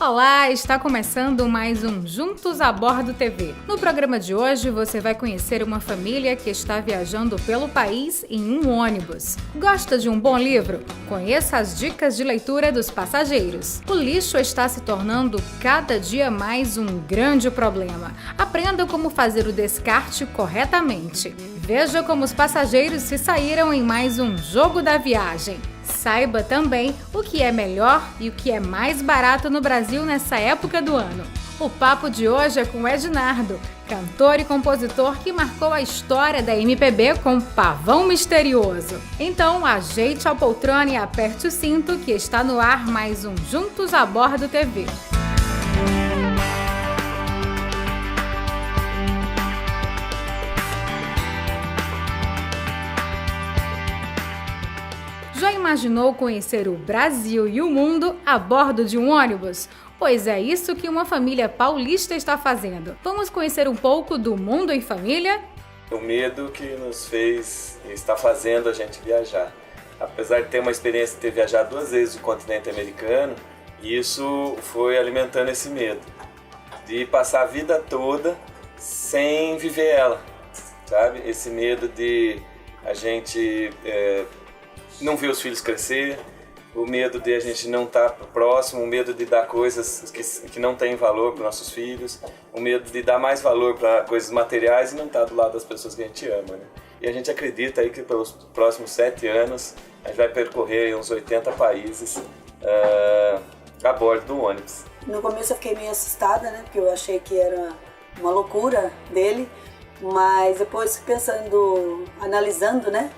Olá, está começando mais um Juntos a Bordo TV. No programa de hoje você vai conhecer uma família que está viajando pelo país em um ônibus. Gosta de um bom livro? Conheça as dicas de leitura dos passageiros. O lixo está se tornando cada dia mais um grande problema. Aprenda como fazer o descarte corretamente. Veja como os passageiros se saíram em mais um jogo da viagem. Saiba também o que é melhor e o que é mais barato no Brasil nessa época do ano. O papo de hoje é com Ednardo, cantor e compositor que marcou a história da MPB com Pavão Misterioso. Então, ajeite a poltrona e aperte o cinto que está no ar mais um Juntos a Bordo TV. Já imaginou conhecer o Brasil e o mundo a bordo de um ônibus? Pois é isso que uma família paulista está fazendo. Vamos conhecer um pouco do Mundo em Família? O medo que nos fez e está fazendo a gente viajar. Apesar de ter uma experiência de ter viajado 2 vezes o continente americano, isso foi alimentando esse medo. De passar a vida toda sem viver ela, sabe? Esse medo de a gente não ver os filhos crescer, o medo de a gente não estar próximo, o medo de dar coisas que não têm valor para nossos filhos, o medo de dar mais valor para coisas materiais e não estar do lado das pessoas que a gente ama, né? E a gente acredita aí que pelos próximos 7 anos a gente vai percorrer uns 80 países a bordo do ônibus. No começo eu fiquei meio assustada, né? Porque eu achei que era uma loucura dele, mas depois pensando, analisando, né?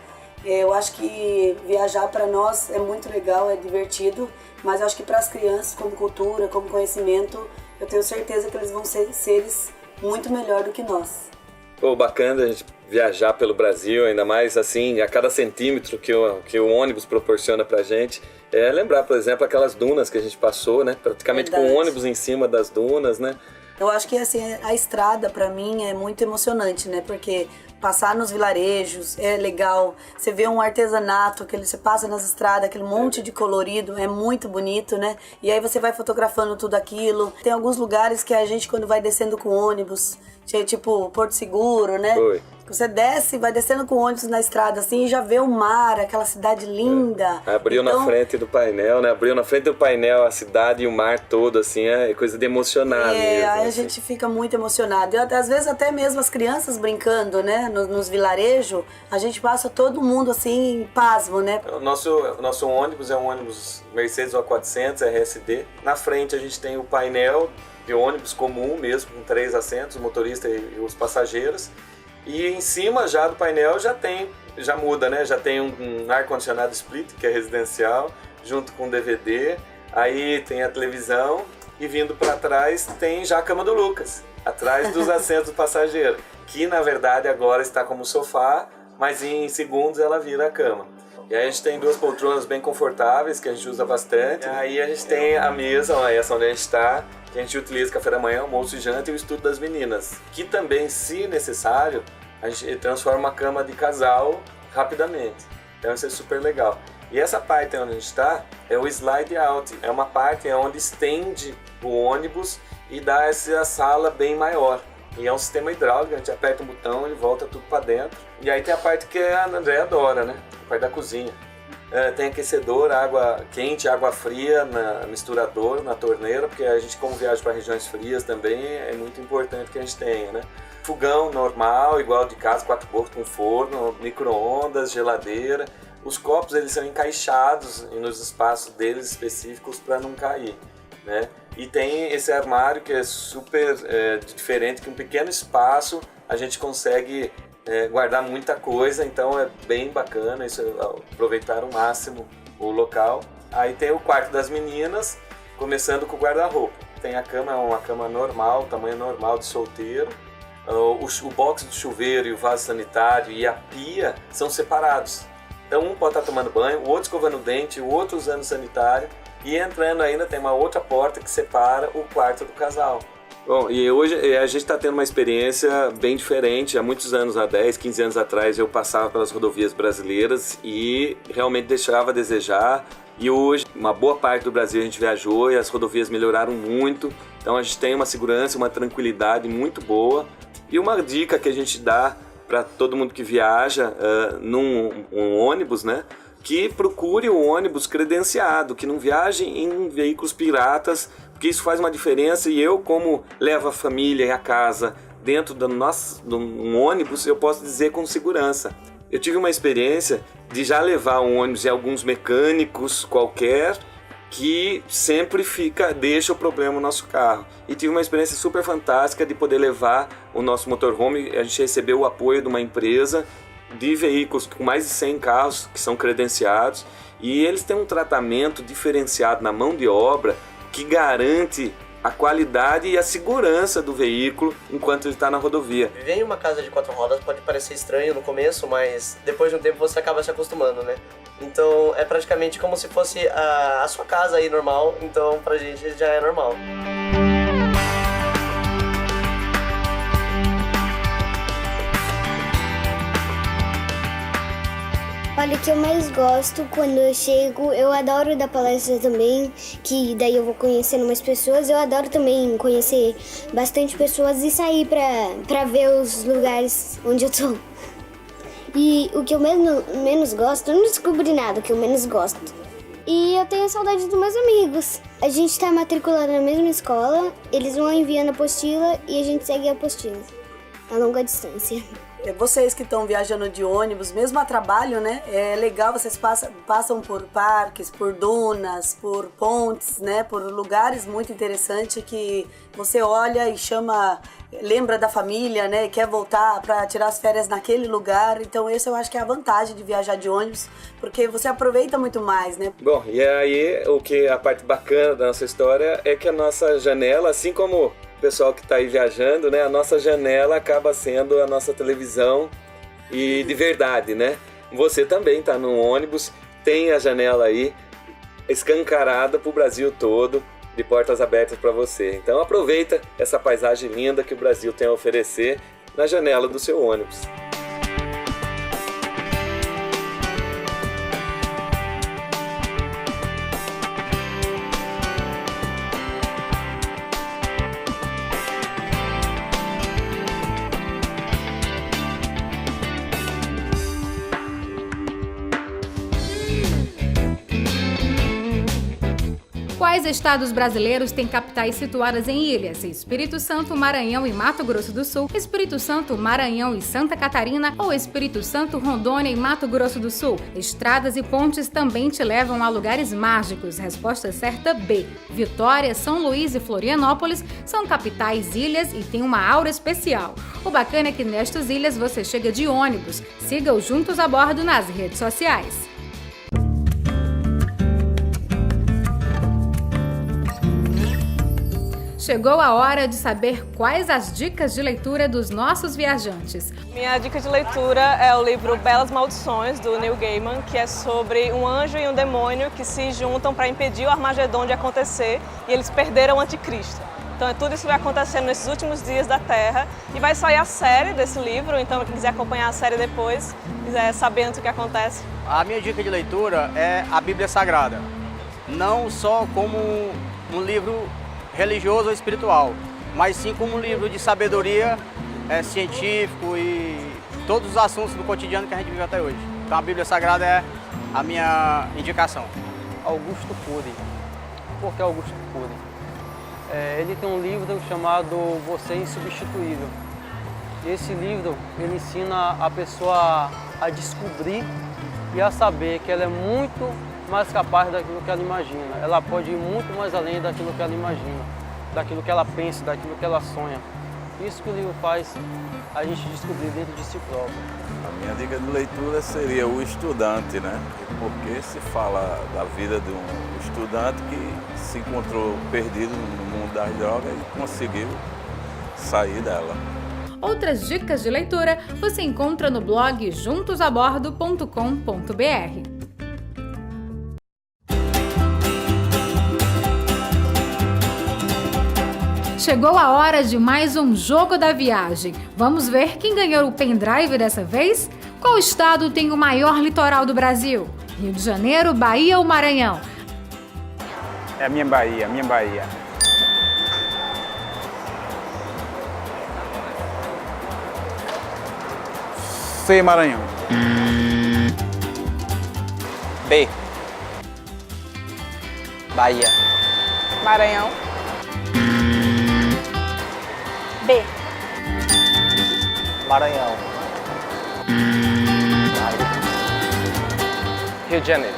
Eu acho que viajar para nós é muito legal, é divertido, mas eu acho que para as crianças, como cultura, como conhecimento, eu tenho certeza que eles vão ser seres muito melhor do que nós. Pô, bacana a gente viajar pelo Brasil, ainda mais assim, a cada centímetro que o ônibus proporciona pra gente. Lembrar, por exemplo, aquelas dunas que a gente passou, né? Praticamente com o ônibus em cima das dunas, né? Eu acho que assim, a estrada para mim é muito emocionante, né? Porque passar nos vilarejos é legal, você vê um artesanato, você passa nas estradas, aquele monte de colorido, é muito bonito, né? E aí você vai fotografando tudo aquilo. Tem alguns lugares que a gente, quando vai descendo com ônibus, tipo Porto Seguro, né? Oi. Você desce, vai descendo com ônibus na estrada assim e já vê o mar, aquela cidade linda. Abriu então, na frente do painel, né? Abriu na frente do painel a cidade e o mar todo, assim, é coisa de emocionar mesmo. Aí a assim. gente fica muito emocionado. E às vezes até mesmo as crianças brincando, né? Nos vilarejos, a gente passa todo mundo assim, pasmo, né? O nosso ônibus é um ônibus Mercedes O400 RSD. Na frente a gente tem o painel de ônibus comum mesmo, com 3 assentos, o motorista e os passageiros. E em cima já do painel já muda, né? Já tem um ar-condicionado split, que é residencial, junto com DVD. Aí tem a televisão e vindo para trás tem já a cama do Lucas, atrás dos assentos do passageiro, que na verdade agora está como sofá, mas em segundos ela vira a cama. E aí a gente tem 2 poltronas bem confortáveis, que a gente usa bastante. E aí a gente tem a mesa, essa onde a gente está, que a gente utiliza café da manhã, almoço e janta e o estudo das meninas. Que também, se necessário, a gente transforma a cama de casal rapidamente. Então isso é super legal. E essa parte onde a gente está é o slide out. É uma parte onde estende o ônibus e dá essa sala bem maior. E é um sistema hidráulico, a gente aperta um botão, ele volta tudo para dentro. E aí tem a parte que a André adora, né? A parte da cozinha. Tem aquecedor, água quente, água fria, misturador na torneira, porque a gente, como viaja para regiões frias também, é muito importante que a gente tenha, né? Fogão normal, igual de casa, 4 bocas com forno, micro-ondas, geladeira. Os copos, eles são encaixados nos espaços deles específicos para não cair, né? E tem esse armário que é super diferente, que um pequeno espaço a gente consegue guardar muita coisa, então é bem bacana isso, aproveitar ao máximo o local. Aí tem o quarto das meninas, começando com o guarda-roupa. Tem a cama, é uma cama normal, tamanho normal de solteiro. O box do chuveiro e o vaso sanitário e a pia são separados. Então um pode estar tomando banho, o outro escovando o dente, o outro usando o sanitário. E entrando ainda tem uma outra porta que separa o quarto do casal. Bom, e hoje a gente está tendo uma experiência bem diferente. Há muitos anos, há 10, 15 anos atrás, eu passava pelas rodovias brasileiras e realmente deixava a desejar. E hoje, uma boa parte do Brasil a gente viajou e as rodovias melhoraram muito. Então a gente tem uma segurança, uma tranquilidade muito boa. E uma dica que a gente dá para todo mundo que viaja num ônibus, né? Que procure o ônibus credenciado, que não viaje em veículos piratas, porque isso faz uma diferença. E eu, como levo a família e a casa dentro de um ônibus, eu posso dizer com segurança. Eu tive uma experiência de já levar um ônibus em alguns mecânicos qualquer, que sempre deixa o problema no nosso carro. E tive uma experiência super fantástica de poder levar o nosso motorhome. A gente recebeu o apoio de uma empresa de veículos com mais de 100 carros que são credenciados, e eles têm um tratamento diferenciado na mão de obra que garante a qualidade e a segurança do veículo enquanto ele está na rodovia. Viver em uma casa de 4 rodas pode parecer estranho no começo, mas depois de um tempo você acaba se acostumando, né? Então é praticamente como se fosse a sua casa aí normal, então pra gente já é normal. Olha, o que eu mais gosto quando eu chego, eu adoro dar palestra também, que daí eu vou conhecendo mais pessoas. Eu adoro também conhecer bastante pessoas e sair pra ver os lugares onde eu tô. E o que eu menos gosto, eu não descobri nada, o que eu menos gosto. E eu tenho saudade dos meus amigos. A gente tá matriculado na mesma escola, eles vão enviando a apostila e a gente segue a apostila a longa distância. Vocês que estão viajando de ônibus, mesmo a trabalho, né? É legal, vocês passam por parques, por dunas, por pontes, né? Por lugares muito interessantes que você olha e lembra da família, né? E quer voltar para tirar as férias naquele lugar. Então esse eu acho que é a vantagem de viajar de ônibus, porque você aproveita muito mais, né? Bom, e aí a parte bacana da nossa história é que a nossa janela, assim como o pessoal que está aí viajando, né? A nossa janela acaba sendo a nossa televisão e de verdade, né? Você também está no ônibus, tem a janela aí escancarada para o Brasil todo, de portas abertas para você. Então aproveita essa paisagem linda que o Brasil tem a oferecer na janela do seu ônibus. Quais estados brasileiros têm capitais situadas em ilhas? Espírito Santo, Maranhão e Mato Grosso do Sul, Espírito Santo, Maranhão e Santa Catarina ou Espírito Santo, Rondônia e Mato Grosso do Sul? Estradas e pontes também te levam a lugares mágicos. Resposta certa B. Vitória, São Luís e Florianópolis são capitais ilhas e têm uma aura especial. O bacana é que nestas ilhas você chega de ônibus. Siga o Juntos a Bordo nas redes sociais. Chegou a hora de saber quais as dicas de leitura dos nossos viajantes. Minha dica de leitura é o livro Belas Maldições, do Neil Gaiman, que é sobre um anjo e um demônio que se juntam para impedir o Armagedon de acontecer e eles perderam o anticristo. Então tudo isso vai acontecendo nesses últimos dias da Terra e vai sair a série desse livro, então quem quiser acompanhar a série depois, quiser saber antes o que acontece. A minha dica de leitura é a Bíblia Sagrada, não só como um livro religioso ou espiritual, mas sim como um livro de sabedoria científico e todos os assuntos do cotidiano que a gente vive até hoje. Então a Bíblia Sagrada é a minha indicação. Augusto Cury. Por que Augusto Cury? Ele tem um livro chamado Você é Insubstituível. E esse livro ele ensina a pessoa a descobrir e a saber que ela é muito mais capaz daquilo que ela imagina. Ela pode ir muito mais além daquilo que ela imagina, daquilo que ela pensa, daquilo que ela sonha. Isso que o livro faz a gente descobrir dentro de si próprio. A minha dica de leitura seria O Estudante, né? Porque se fala da vida de um estudante que se encontrou perdido no mundo das drogas e conseguiu sair dela. Outras dicas de leitura você encontra no blog juntosabordo.com.br. Chegou a hora de mais um Jogo da Viagem. Vamos ver quem ganhou o pendrive dessa vez? Qual estado tem o maior litoral do Brasil? Rio de Janeiro, Bahia ou Maranhão? É a minha Bahia, minha Bahia. C, Maranhão. B. Bahia. Maranhão. B. Maranhão. Rio de Janeiro.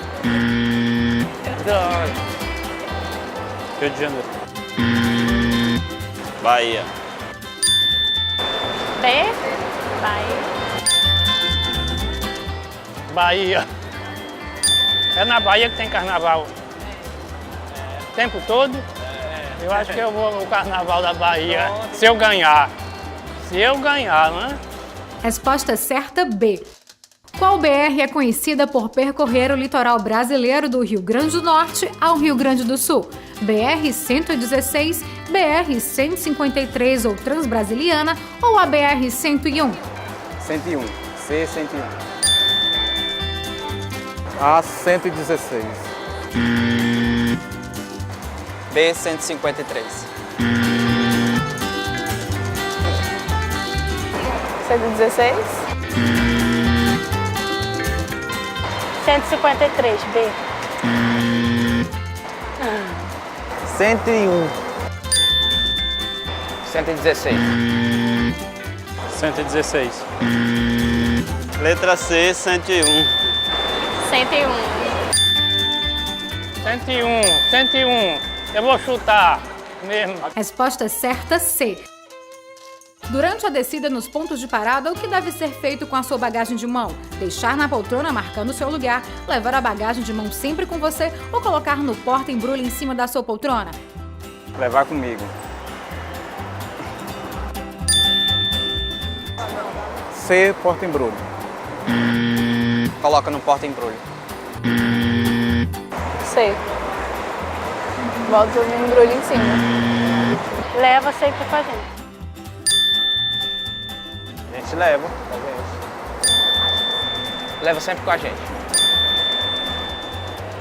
Rio de Janeiro. Bahia. B. Bahia. Bahia. É na Bahia que tem carnaval. O tempo todo. Eu acho que eu vou no carnaval da Bahia. Se eu ganhar. Se eu ganhar, né? Resposta certa, B. Qual BR é conhecida por percorrer o litoral brasileiro do Rio Grande do Norte ao Rio Grande do Sul? BR-116, BR-153 ou Transbrasiliana ou a BR-101? 101. C, 101. A 116. B, 153. 116. 153, B. 101. 116. 116. Letra C, 101. 101. 101. 101. Eu vou chutar mesmo. Resposta certa, C. Durante a descida nos pontos de parada, o que deve ser feito com a sua bagagem de mão? Deixar na poltrona marcando o seu lugar, levar a bagagem de mão sempre com você ou colocar no porta-embrulho em cima da sua poltrona? Levar comigo. C, porta-embrulho. Coloca no porta-embrulho. C. Bota o embrulho em cima. Leva sempre com a gente. A gente leva. Leva sempre com a gente.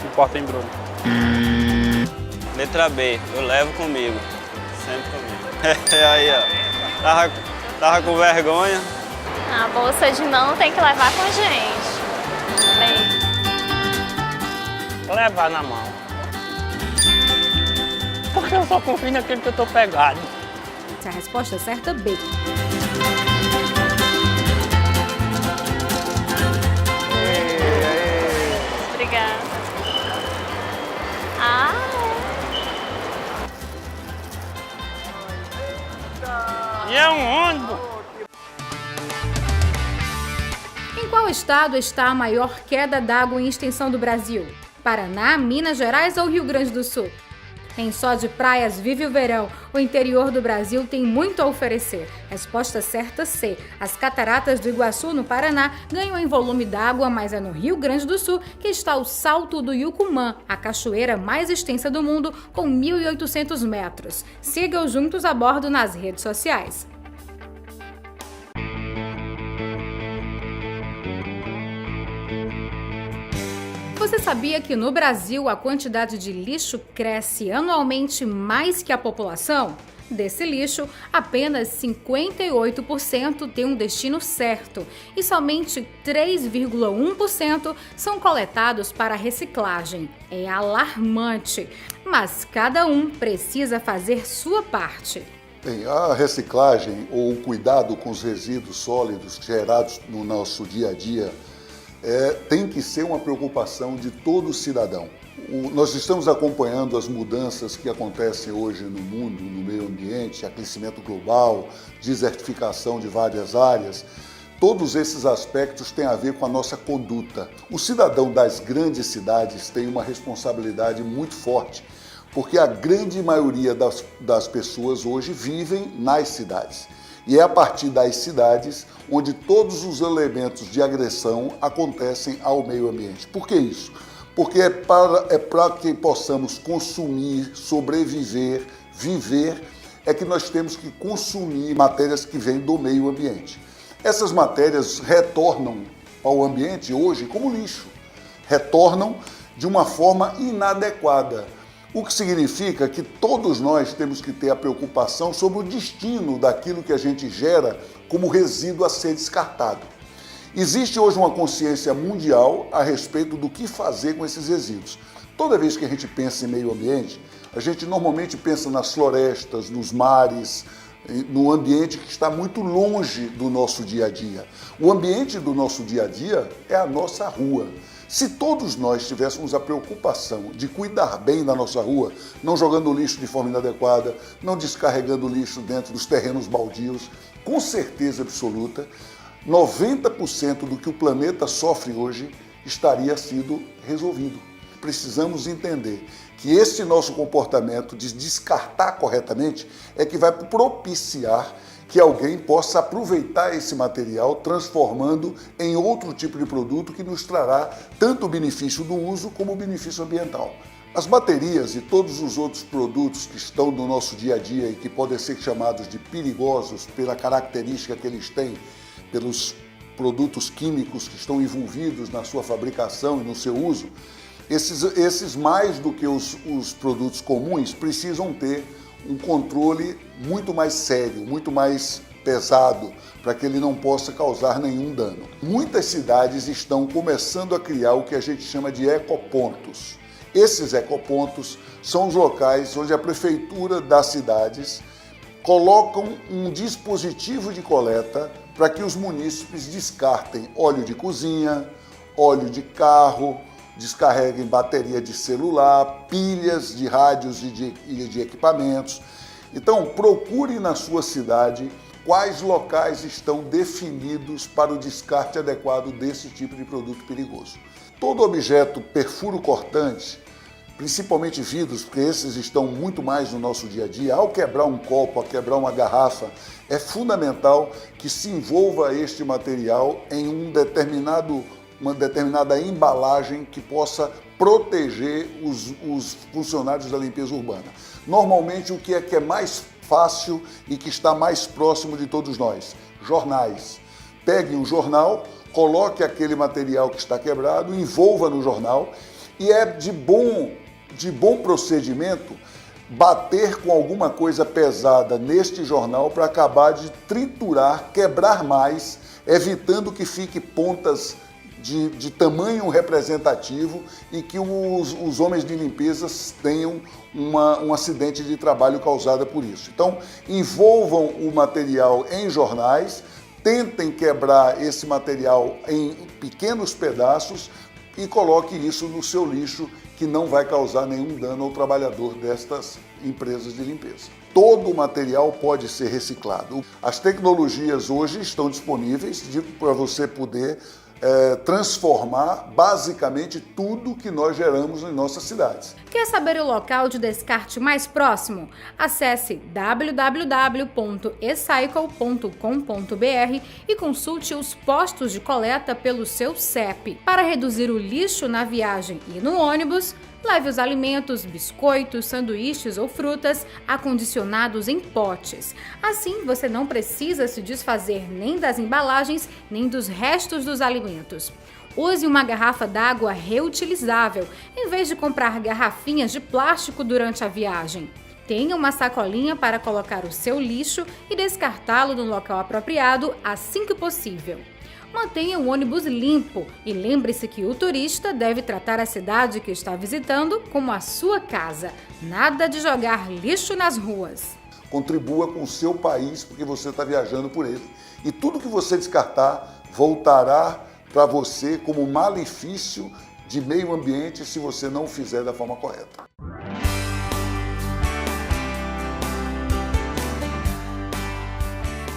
No porta-embrulho. Letra B, eu levo comigo. Sempre comigo. Aí, ó. Tava com vergonha. A bolsa de mão tem que levar com a gente. Bem. Levar na mão. Porque eu só confio naquele que eu tô pegado. A resposta certa, B. Obrigada. Ah, E é um ônibus. Em qual estado está a maior queda d'água em extensão do Brasil? Paraná, Minas Gerais ou Rio Grande do Sul? Em Só de Praias vive o verão. O interior do Brasil tem muito a oferecer. Resposta certa, C. As cataratas do Iguaçu, no Paraná, ganham em volume d'água, mas é no Rio Grande do Sul que está o Salto do Yucumã, a cachoeira mais extensa do mundo, com 1.800 metros. Sigam juntos a bordo nas redes sociais. Você sabia que no Brasil a quantidade de lixo cresce anualmente mais que a população? Desse lixo, apenas 58% tem um destino certo e somente 3,1% são coletados para reciclagem. É alarmante, mas cada um precisa fazer sua parte. Bem, a reciclagem ou o cuidado com os resíduos sólidos gerados no nosso dia a dia tem que ser uma preocupação de todo cidadão. Nós estamos acompanhando as mudanças que acontecem hoje no mundo, no meio ambiente, aquecimento global, desertificação de várias áreas. Todos esses aspectos têm a ver com a nossa conduta. O cidadão das grandes cidades tem uma responsabilidade muito forte, porque a grande maioria das pessoas hoje vivem nas cidades. E é a partir das cidades onde todos os elementos de agressão acontecem ao meio ambiente. Por que isso? Porque é para que possamos consumir, sobreviver, viver, é que nós temos que consumir matérias que vêm do meio ambiente. Essas matérias retornam ao ambiente hoje como lixo. retornam de uma forma inadequada. O que significa que todos nós temos que ter a preocupação sobre o destino daquilo que a gente gera como resíduo a ser descartado. Existe hoje uma consciência mundial a respeito do que fazer com esses resíduos. Toda vez que a gente pensa em meio ambiente, a gente normalmente pensa nas florestas, nos mares, no ambiente que está muito longe do nosso dia a dia. O ambiente do nosso dia a dia é a nossa rua. Se todos nós tivéssemos a preocupação de cuidar bem da nossa rua, não jogando lixo de forma inadequada, não descarregando lixo dentro dos terrenos baldios, com certeza absoluta, 90% do que o planeta sofre hoje estaria sido resolvido. Precisamos entender que esse nosso comportamento de descartar corretamente é que vai propiciar que alguém possa aproveitar esse material, transformando em outro tipo de produto que nos trará tanto o benefício do uso como o benefício ambiental. As baterias e todos os outros produtos que estão no nosso dia a dia e que podem ser chamados de perigosos pela característica que eles têm, pelos produtos químicos que estão envolvidos na sua fabricação e no seu uso, esses mais do que os produtos comuns precisam ter um controle muito mais sério, muito mais pesado, para que ele não possa causar nenhum dano. Muitas cidades estão começando a criar o que a gente chama de ecopontos. Esses ecopontos são os locais onde a prefeitura das cidades colocam um dispositivo de coleta para que os munícipes descartem óleo de cozinha, óleo de carro, descarreguem bateria de celular, pilhas de rádios e de equipamentos. Então, procure na sua cidade quais locais estão definidos para o descarte adequado desse tipo de produto perigoso. Todo objeto perfuro-cortante, principalmente vidros, porque esses estão muito mais no nosso dia a dia, ao quebrar um copo, ao quebrar uma garrafa, é fundamental que se envolva este material em uma determinada embalagem que possa proteger os funcionários da limpeza urbana. Normalmente o que é mais fácil e que está mais próximo de todos nós? Jornais. Pegue um jornal, coloque aquele material que está quebrado, envolva no jornal e é de bom procedimento bater com alguma coisa pesada neste jornal para acabar de triturar, quebrar mais, evitando que fique pontas de tamanho representativo e que os homens de limpeza tenham um acidente de trabalho causado por isso. Então, envolvam o material em jornais, tentem quebrar esse material em pequenos pedaços e coloque isso no seu lixo, que não vai causar nenhum dano ao trabalhador destas empresas de limpeza. Todo o material pode ser reciclado. As tecnologias hoje estão disponíveis para você poder transformar basicamente tudo que nós geramos em nossas cidades. Quer saber o local de descarte mais próximo? Acesse www.ecycle.com.br e consulte os postos de coleta pelo seu CEP. Para reduzir o lixo na viagem e no ônibus, leve os alimentos, biscoitos, sanduíches ou frutas acondicionados em potes. Assim, você não precisa se desfazer nem das embalagens, nem dos restos dos alimentos. Use uma garrafa d'água reutilizável, em vez de comprar garrafinhas de plástico durante a viagem. Tenha uma sacolinha para colocar o seu lixo e descartá-lo no local apropriado assim que possível. Mantenha o ônibus limpo e lembre-se que o turista deve tratar a cidade que está visitando como a sua casa. Nada de jogar lixo nas ruas. Contribua com o seu país porque você está viajando por ele. E tudo que você descartar voltará para você como malefício de meio ambiente se você não o fizer da forma correta.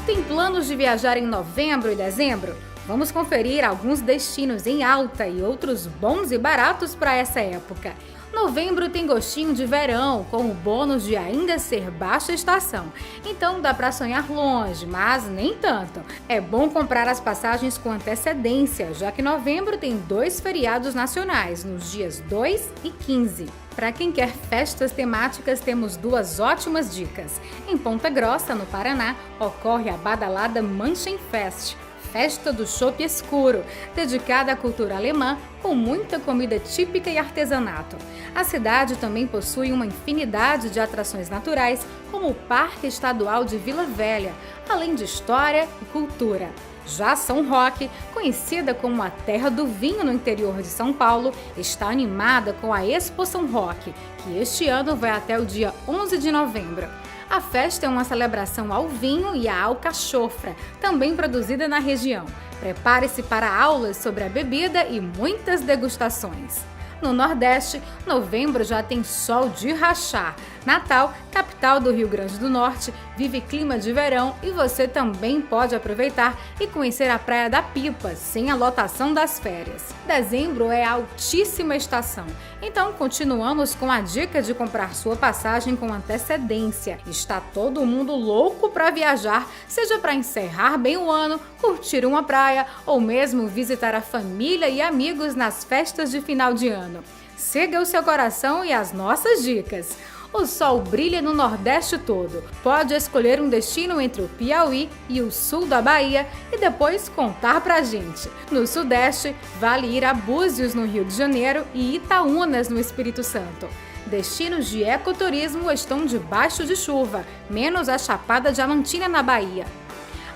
Tem planos de viajar em novembro e dezembro? Vamos conferir alguns destinos em alta e outros bons e baratos para essa época. Novembro tem gostinho de verão, com o bônus de ainda ser baixa estação. Então dá para sonhar longe, mas nem tanto. É bom comprar as passagens com antecedência, já que novembro tem 2 feriados nacionais, nos dias 2 e 15. Para quem quer festas temáticas, temos 2 ótimas dicas. Em Ponta Grossa, no Paraná, ocorre a badalada Manchen Fest. Festa do Chopp Escuro, dedicada à cultura alemã, com muita comida típica e artesanato. A cidade também possui uma infinidade de atrações naturais, como o Parque Estadual de Vila Velha, além de história e cultura. Já São Roque, conhecida como a terra do vinho no interior de São Paulo, está animada com a Expo São Roque, que este ano vai até o dia 11 de novembro. A festa é uma celebração ao vinho e à alcachofra, também produzida na região. Prepare-se para aulas sobre a bebida e muitas degustações. No Nordeste, novembro já tem sol de rachar. Natal, capital do Rio Grande do Norte, vive clima de verão e você também pode aproveitar e conhecer a Praia da Pipa, sem a lotação das férias. Dezembro é a altíssima estação, então continuamos com a dica de comprar sua passagem com antecedência. Está todo mundo louco para viajar, seja para encerrar bem o ano, curtir uma praia ou mesmo visitar a família e amigos nas festas de final de ano. Siga o seu coração e as nossas dicas. O sol brilha no Nordeste todo. Pode escolher um destino entre o Piauí e o sul da Bahia e depois contar pra gente. No Sudeste, vale ir a Búzios, no Rio de Janeiro, e Itaúnas, no Espírito Santo. Destinos de ecoturismo estão debaixo de chuva, menos a Chapada Diamantina, na Bahia.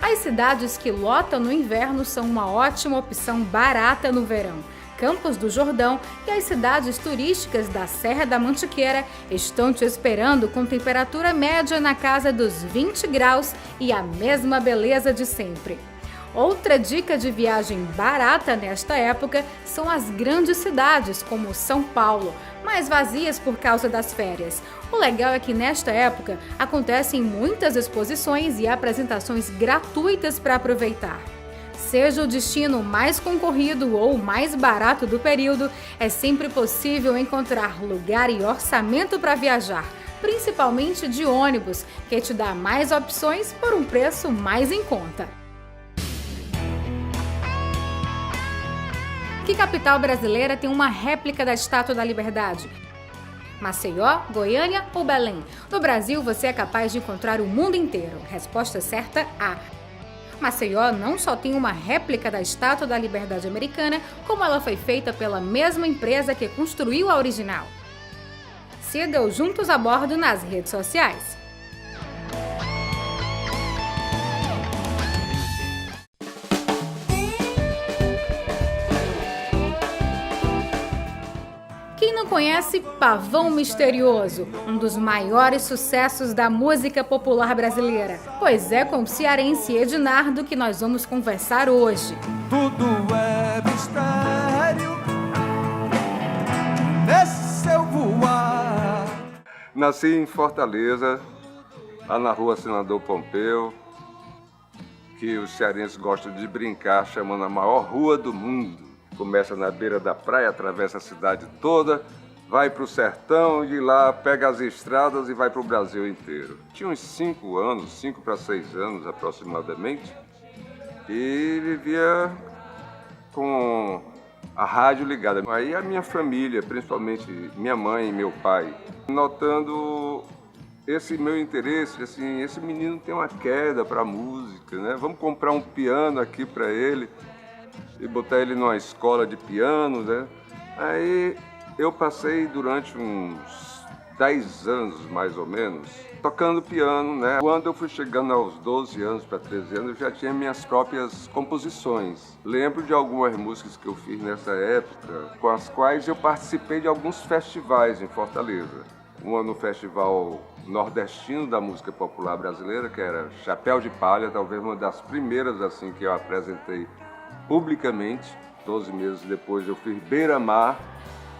As cidades que lotam no inverno são uma ótima opção barata no verão. Campos do Jordão e as cidades turísticas da Serra da Mantiqueira estão te esperando com temperatura média na casa dos 20 graus e a mesma beleza de sempre. Outra dica de viagem barata nesta época são as grandes cidades, como São Paulo, mais vazias por causa das férias. O legal é que nesta época acontecem muitas exposições e apresentações gratuitas para aproveitar. Seja o destino mais concorrido ou mais barato do período, é sempre possível encontrar lugar e orçamento para viajar, principalmente de ônibus, que te dá mais opções por um preço mais em conta. Que capital brasileira tem uma réplica da Estátua da Liberdade? Maceió, Goiânia ou Belém? No Brasil, você é capaz de encontrar o mundo inteiro. Resposta certa: A. Maceió não só tem uma réplica da Estátua da Liberdade americana, como ela foi feita pela mesma empresa que construiu a original. Siga o Juntos a Bordo nas redes sociais. Quem não conhece Pavão Misterioso, um dos maiores sucessos da música popular brasileira? Pois é com o cearense Ednardo que nós vamos conversar hoje. Tudo é mistério nesse seu voar. Nasci em Fortaleza, lá na rua Senador Pompeu, que os cearenses gostam de brincar chamando a maior rua do mundo. Começa na beira da praia, atravessa a cidade toda, vai para o sertão e de lá pega as estradas e vai para o Brasil inteiro. Tinha uns 5 para 6 anos aproximadamente, e vivia com a rádio ligada. Aí a minha família, principalmente minha mãe e meu pai, notando esse meu interesse, assim, esse menino tem uma queda para música, né? Vamos comprar um piano aqui para ele e botar ele numa escola de piano, né? Aí eu passei durante uns 10 anos, mais ou menos, tocando piano, né? Quando eu fui chegando aos 12 anos para 13 anos, eu já tinha minhas próprias composições. Lembro de algumas músicas que eu fiz nessa época, com as quais eu participei de alguns festivais em Fortaleza. Uma no Festival Nordestino da Música Popular Brasileira, que era Chapéu de Palha, talvez uma das primeiras assim que eu apresentei publicamente. 12 meses depois eu fiz Beira-Mar,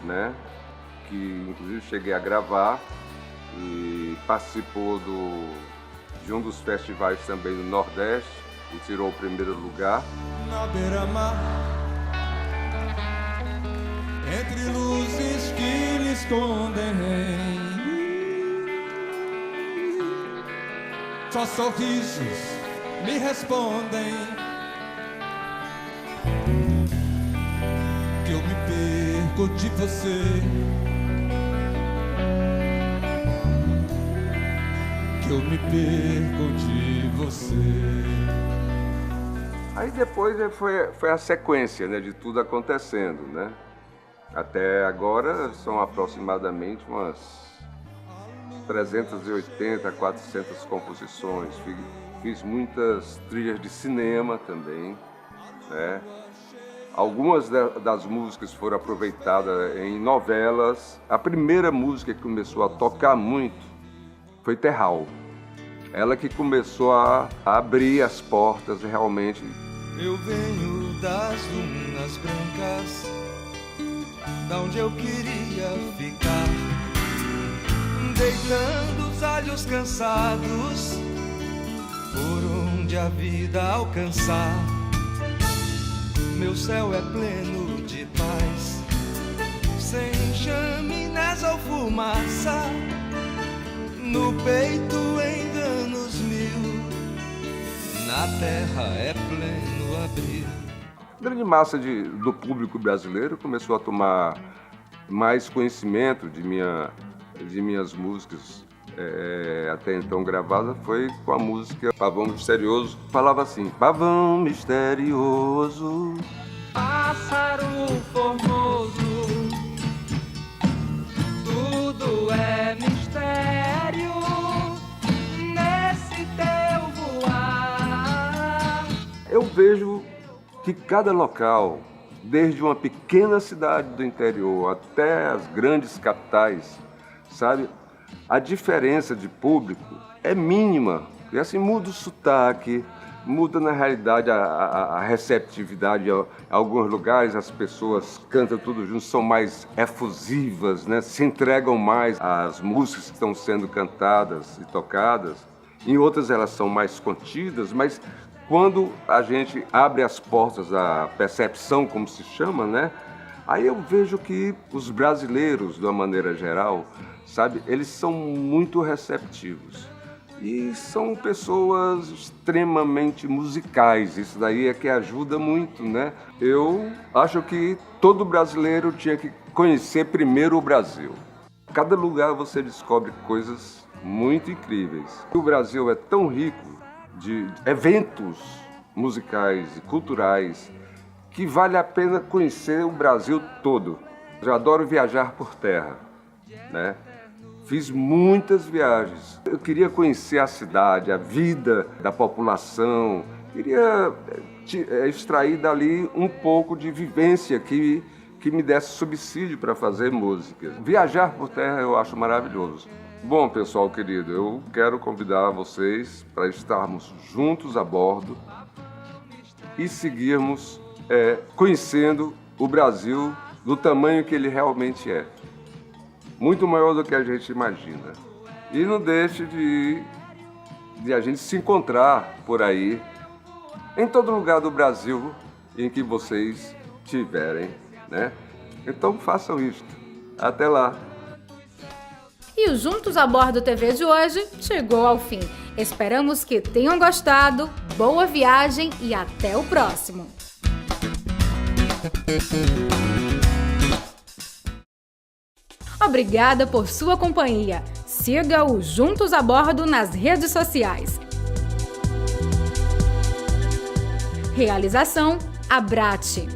né, que inclusive cheguei a gravar, e participou de um dos festivais também do Nordeste e tirou o primeiro lugar. Na beira-mar, entre luzes que lhe escondem, só sorrisos me respondem que eu me perco de você, que eu me perco de você. Aí depois foi a sequência, né, de tudo acontecendo, né? Até agora são aproximadamente umas 380, 400 composições. Fiz muitas trilhas de cinema também, né? Algumas das músicas foram aproveitadas em novelas. A primeira música que começou a tocar muito foi Terral. Ela que começou a abrir as portas realmente. Eu venho das dunas brancas, da onde eu queria ficar, deitando os alhos cansados, por onde a vida alcançar. Meu céu é pleno de paz, sem chaminés ou fumaça, no peito enganos mil, na terra é pleno abril. A grande massa do público brasileiro começou a tomar mais conhecimento de minhas músicas, até então gravadas, foi com a música Pavão Misterioso. Falava assim: Pavão misterioso, Pássaro formoso, tudo é mistério nesse teu voar. Eu vejo que cada local, desde uma pequena cidade do interior até as grandes capitais, sabe, a diferença de público é mínima. E assim muda o sotaque, muda na realidade a receptividade. Em alguns lugares as pessoas cantam tudo junto, são mais efusivas, né? Se entregam mais às músicas que estão sendo cantadas e tocadas. Em outras elas são mais contidas, mas quando a gente abre as portas da percepção, como se chama, né? Aí eu vejo que os brasileiros, de uma maneira geral, sabe, eles são muito receptivos. E são pessoas extremamente musicais, isso daí é que ajuda muito, né? Eu acho que todo brasileiro tinha que conhecer primeiro o Brasil. Cada lugar você descobre coisas muito incríveis. O Brasil é tão rico de eventos musicais e culturais que vale a pena conhecer o Brasil todo. Eu adoro viajar por terra, né? Fiz muitas viagens. Eu queria conhecer a cidade, a vida da população. Queria extrair dali um pouco de vivência que me desse subsídio para fazer música. Viajar por terra eu acho maravilhoso. Bom, pessoal querido, eu quero convidar vocês para estarmos juntos a bordo e seguirmos conhecendo o Brasil do tamanho que ele realmente é. Muito maior do que a gente imagina. E não deixe de a gente se encontrar por aí, em todo lugar do Brasil em que vocês estiverem, né? Então façam isto. Até lá! E o Juntos a Bordo TV de hoje chegou ao fim. Esperamos que tenham gostado, boa viagem e até o próximo! Obrigada por sua companhia. Siga o Juntos a Bordo nas redes sociais. Realização: Abrate.